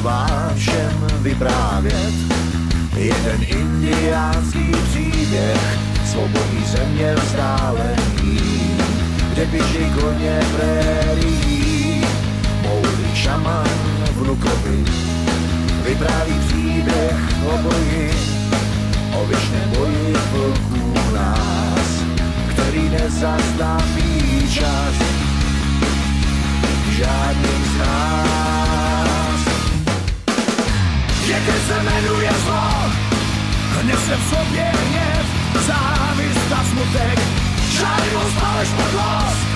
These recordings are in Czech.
Vám všem vyprávět jeden indiánský příběh svobodný země vzdálený, kde běží koně prérií. Moudrý šaman vnukovi vypráví příběh o boji, o věčném boji vlků nás, který nezastaví čas žádný z nás. Větr se jmenuje zlo, nese v sobě hněv, závist a smutek, žádnost, faleš, podlost,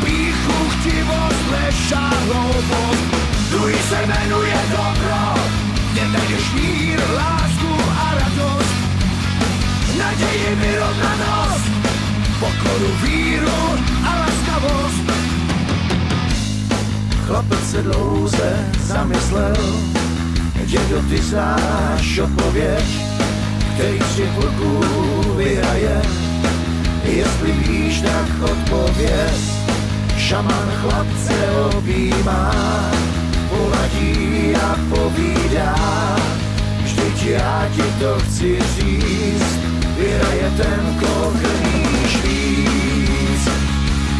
pýchu, chtivost, lež a hloupost. Druhý se jmenuje dobro, kde najdeš mír, lásku a radost, naději, vyrovnanost, pokoru, víru a laskavost. Chlapec se dlouze zamyslel, dědo, ty znáš odpověď, který si vlků vyhraje. Jestli víš, tak odpověz. Šaman chlapce objímá, poladí a povídá. Vždyť já ti to chci říct, vyhraje ten, koho krmíš víc,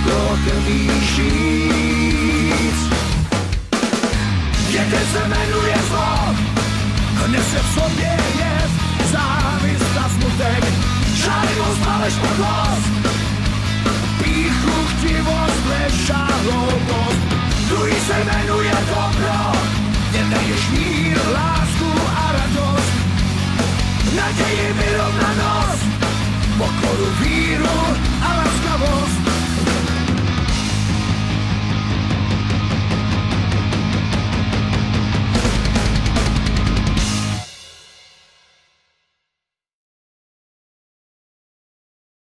koho krmíš víc. Větr se jmenuje zlo, nese v sobě hněv, závist a smutek, žádnost, faleš, podlost, pýchu, chtivost, lež a hloupost. Druhý se jmenuje dobro, kde najdeš mír, lásku a radost, naději, vyrovnanost, pokoru, víru a